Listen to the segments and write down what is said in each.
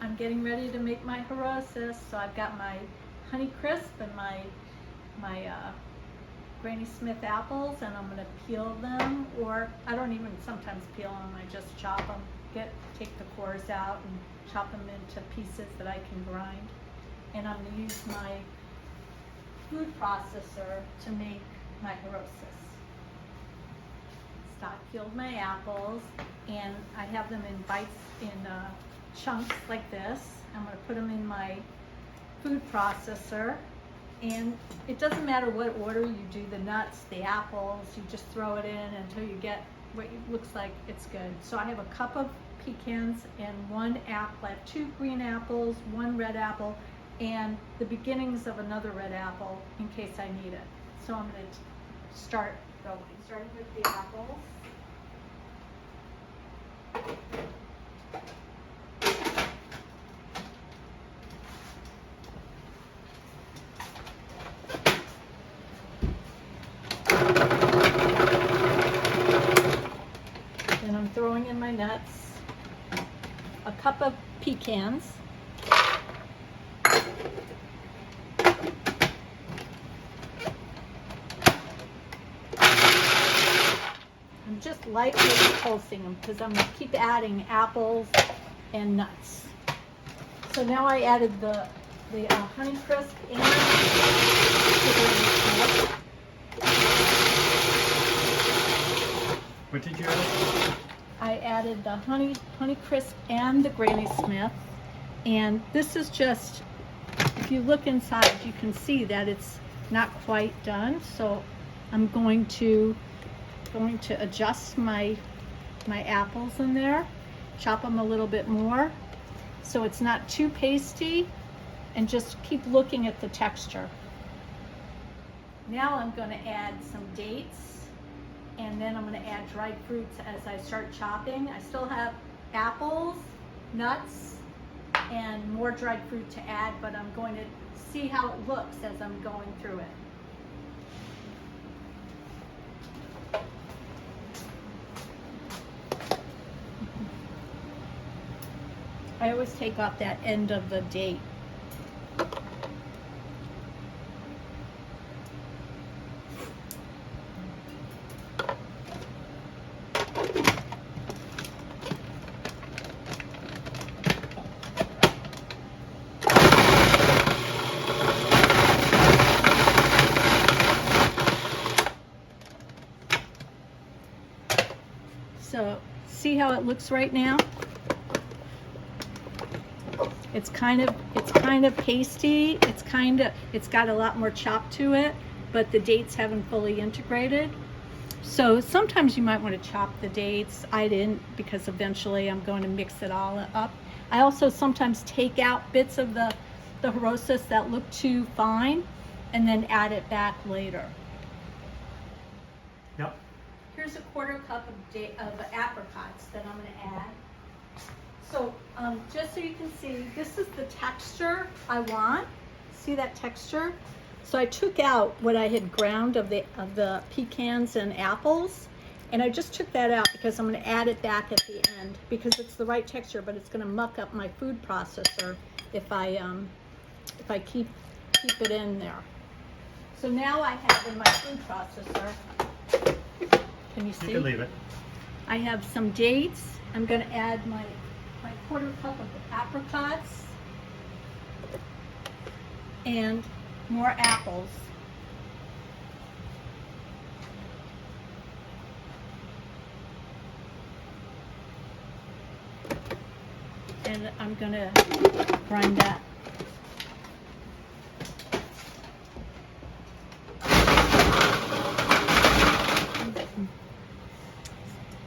I'm getting ready to make my Haroset. So I've got my Honey Crisp and my Granny Smith apples, and I'm gonna peel them, or I don't even sometimes peel them, I just chop them, take the cores out and chop them into pieces that I can grind. And I'm gonna use my food processor to make my Haroset. Stock peeled my apples, and I have them in bites, in chunks like this. I'm gonna put them in my food processor. And it doesn't matter what order you do the nuts, the apples, you just throw it in until you get what it looks like it's good. So I have a cup of pecans and 1 apple. I have 2 green apples, 1 red apple, and the beginnings of another red apple in case I need it. So I'm going to start going. Starting with the apples. Then I'm throwing in my nuts, a cup of pecans, I'm just lightly pulsing them because I'm going to keep adding apples and nuts. So now I added the Honey Crisp and What did you add? I added the Honey Crisp and the Granny Smith. And this is just, if you look inside, you can see that it's not quite done. So I'm going to adjust my apples in there, chop them a little bit more so it's not too pasty, and just keep looking at the texture. Now I'm going to add some dates, and then I'm going to add dried fruits as I start chopping. I still have apples, nuts, and more dried fruit to add, but I'm going to see how it looks as I'm going through it. I always take off that end of the date. So, see how it looks right now? It's kind of pasty. It's got a lot more chop to it, but the dates haven't fully integrated. So sometimes you might want to chop the dates. I didn't, because eventually I'm going to mix it all up. I also sometimes take out bits of the Haroset that look too fine and then add it back later. Yep. Here's a 1/4 cup of apricots that I'm going to add. So just so you can see, this is the texture I want. See that texture? So I took out what I had ground of the pecans and apples, and I just took that out because I'm going to add it back at the end because it's the right texture, but it's going to muck up my food processor if I keep it in there. So now I have in my food processor. Can you see? You can leave it. I have some dates. I'm going to add my 1/4 cup of apricots and more apples. And I'm going to grind that.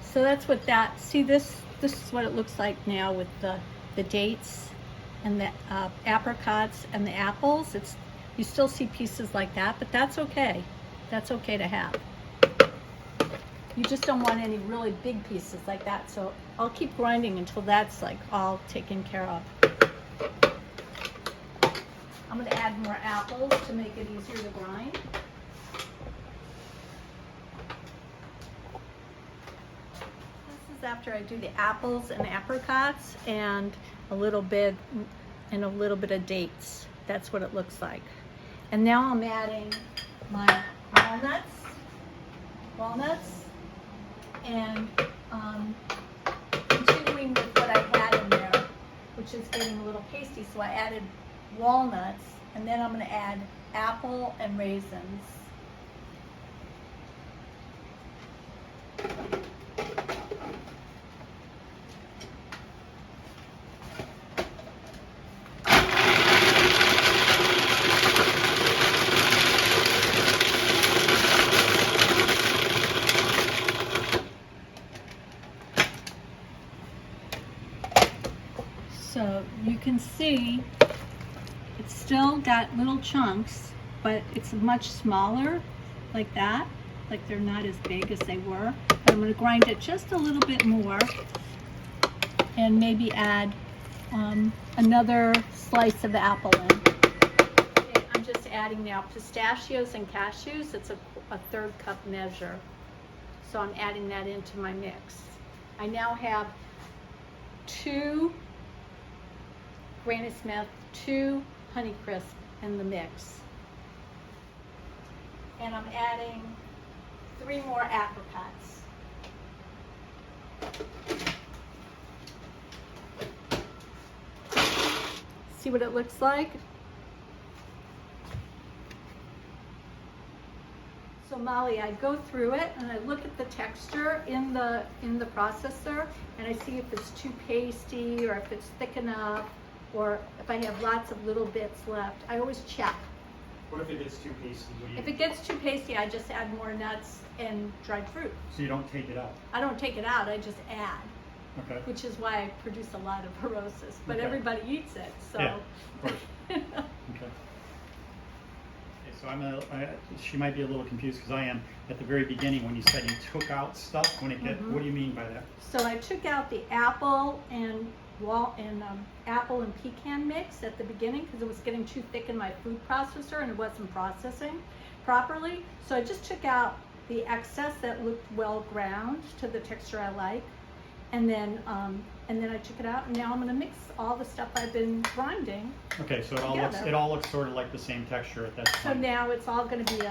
So that's what that, see this is what it looks like now with the dates and the apricots and the apples. You still see pieces like that, but that's okay. That's okay to have. You just don't want any really big pieces like that. So I'll keep grinding until that's like all taken care of. I'm going to add more apples to make it easier to grind. After I do the apples and apricots, and a little bit, and a little bit of dates. That's what it looks like. And now I'm adding my walnuts, and continuing with what I had in there, which is getting a little pasty. So I added walnuts, and then I'm going to add apple and raisins. So you can see it's still got little chunks, but it's much smaller like that. Like they're not as big as they were. But I'm going to grind it just a little bit more and maybe add another slice of apple in. Okay, I'm just adding now pistachios and cashews. It's a 1/3 cup measure. So I'm adding that into my mix. I now have 2 Granny Smith, 2 Honeycrisp in the mix. And I'm adding 3 more apricots. See what it looks like? So Molly, I go through it and I look at the texture in the processor, and I see if it's too pasty or if it's thick enough, or if I have lots of little bits left. I always check. What if it gets too pasty? If it gets too pasty, I just add more nuts and dried fruit. So you don't take it out? I don't take it out, I just add. Okay. Which is why I produce a lot of Haroset, but Okay. everybody eats it, so. Yeah, of course. Okay. So she might be a little confused, because I am at the very beginning when you said you took out stuff. What do you mean by that? So I took out the apple and apple and pecan mix at the beginning because it was getting too thick in my food processor and it wasn't processing properly. So I just took out the excess that looked well ground to the texture I like, and then I took it out, and now I'm going to mix all the stuff I've been grinding. Okay, so together. it all looks sort of like the same texture at that point. So now it's all going to be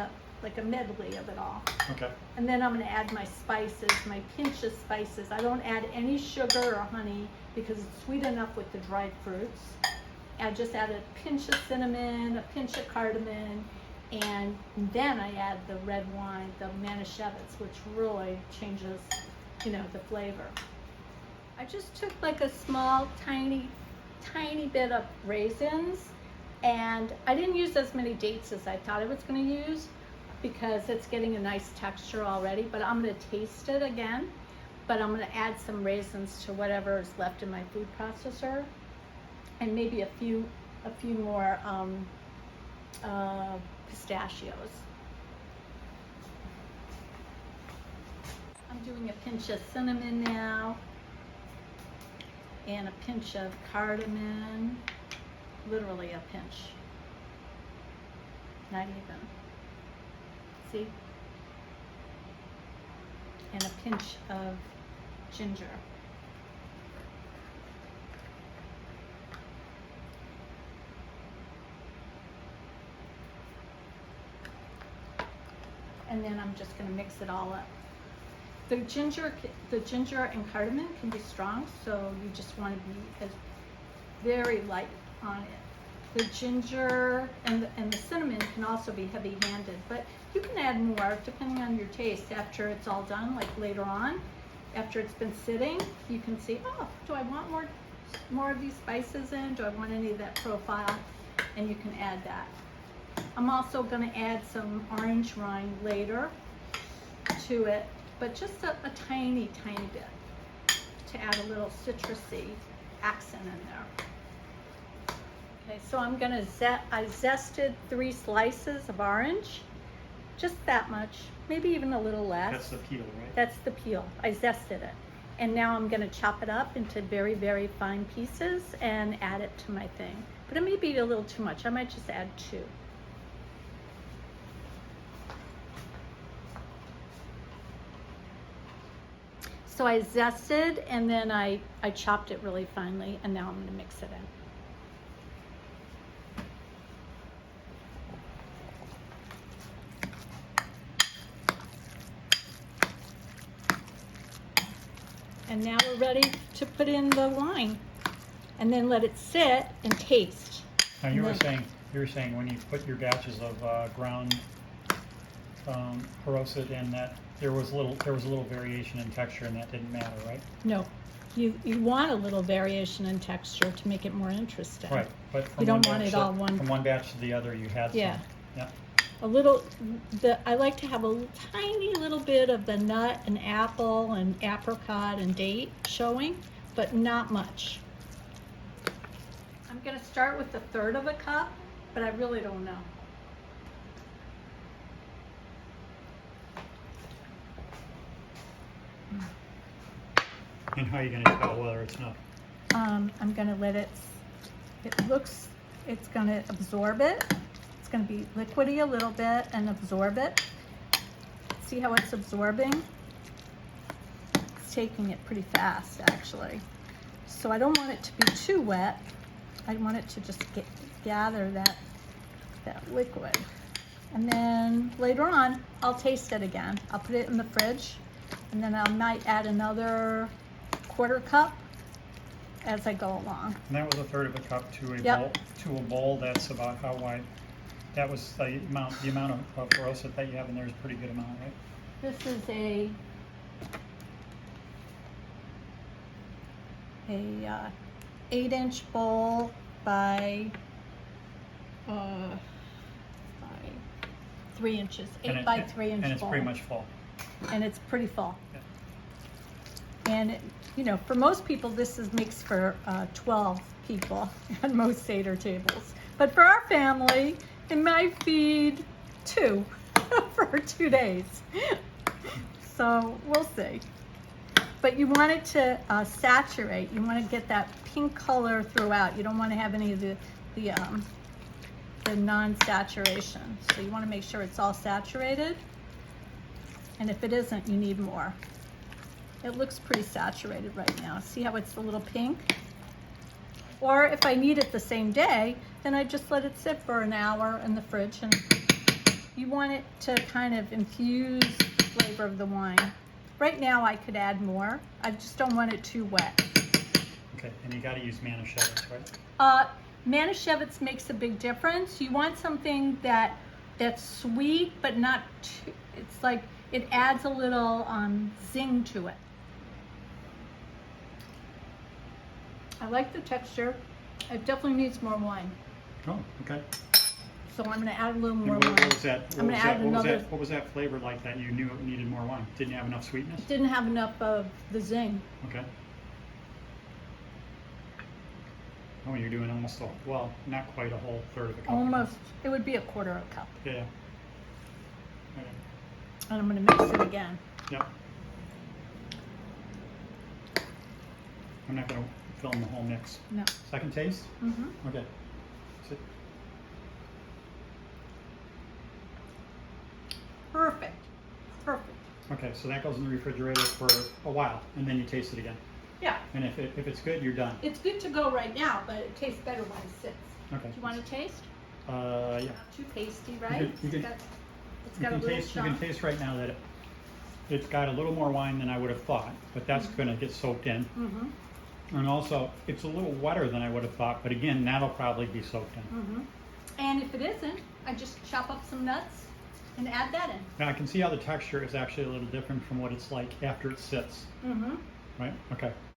like a medley of it all. Okay. And then I'm going to add my spices, my pinch of spices. I don't add any sugar or honey because it's sweet enough with the dried fruits. I just add a pinch of cinnamon, a pinch of cardamom, and then I add the red wine, the Manischewitz, which really changes, the flavor. I just took like a small, tiny bit of raisins, and I didn't use as many dates as I thought I was going to use because it's getting a nice texture already, but I'm going to taste it again. But I'm going to add some raisins to whatever is left in my food processor, and maybe a few more pistachios. I'm doing a pinch of cinnamon now, and a pinch of cardamom, literally a pinch, not even, see? And a pinch of ginger. And then I'm just going to mix it all up. The ginger and cardamom can be strong, so you just want to be very light on it. The ginger and the cinnamon can also be heavy-handed, but you can add more depending on your taste after it's all done, like later on. After it's been sitting, you can see, oh, do I want more of these spices in? Do I want any of that profile? And you can add that. I'm also going to add some orange rind later to it, but just a tiny bit to add a little citrusy accent in there. Okay, so I'm going to I zested 3 slices of orange, just that much, maybe even a little less. That's the peel, right? That's the peel. I zested it. And now I'm going to chop it up into very, very fine pieces and add it to my thing. But it may be a little too much. I might just add 2. So I zested and then I chopped it really finely, and now I'm going to mix it in. And now we're ready to put in the wine, and then let it sit and taste. Now you were saying when you put your batches of ground Haroset in, that there was a little variation in texture, and that didn't matter, right? No, you want a little variation in texture to make it more interesting. Right, but from You don't one want batch it all one. from one batch to the other, you had Yeah. some. Yeah. A little. I like to have a tiny little bit of the nut and apple and apricot and date showing, but not much. I'm going to start with 1/3 of a cup, but I really don't know. And how are you going to tell whether it's enough? I'm going to let it. It's going to absorb it. It's going to be liquidy a little bit and absorb it. See how it's absorbing? It's taking it pretty fast, actually. So I don't want it to be too wet. I want it to just gather that liquid. And then later on, I'll taste it again. I'll put it in the fridge, and then I might add another 1/4 cup as I go along. And that was 1/3 of a cup to a Yep. bowl. To a bowl, that's about how wide? That was the amount of Haroset that you have in there is a pretty good amount, right? This is a 8-inch bowl by 3 inches, 8 by 3 inch bowl. And it's pretty much full. And it's pretty full. Yeah. And you know, for most people, makes for 12 people on most Seder tables. But for our family, it might feed 2 for 2 days. So we'll see. But you want it to saturate. You want to get that pink color throughout. You don't want to have any of the non-saturation. So you want to make sure it's all saturated. And if it isn't, you need more. It looks pretty saturated right now. See how it's a little pink? Or if I need it the same day, then I just let it sit for an hour in the fridge. And you want it to kind of infuse the flavor of the wine. Right now I could add more. I just don't want it too wet. Okay, and you got to use Manischewitz, right? Manischewitz makes a big difference. You want something that's sweet, but not too, it's like it adds a little zing to it. I like the texture. It definitely needs more wine. Oh, okay. So I'm going to add a little more And wine. what was that? I'm going to add another. What was that flavor like that you knew it needed more wine? Didn't have enough sweetness? Didn't have enough of the zing. Okay. Oh, you're doing almost well, not quite a whole 1/3 of a cup. Almost. It would be a 1/4 cup. Yeah. Okay. And I'm going to mix it again. Yep. I'm not going to film the whole mix. No. Second taste? Mm-hmm. Okay. Sit. Perfect. Perfect. Okay, so that goes in the refrigerator for a while, and then you taste it again. Yeah. And if it's good, you're done. It's good to go right now, but it tastes better when it sits. Okay. Do you want to taste? Yeah. Not too pasty, right? You can It's got a little you can chunk. taste right now that it's got a little more wine than I would have thought, but that's going to get soaked in. Mm-hmm. And also, it's a little wetter than I would have thought, but again, that'll probably be soaked in. Mm-hmm. And if it isn't, I just chop up some nuts and add that in. Now I can see how the texture is actually a little different from what it's like after it sits, Mm-hmm. right? Okay.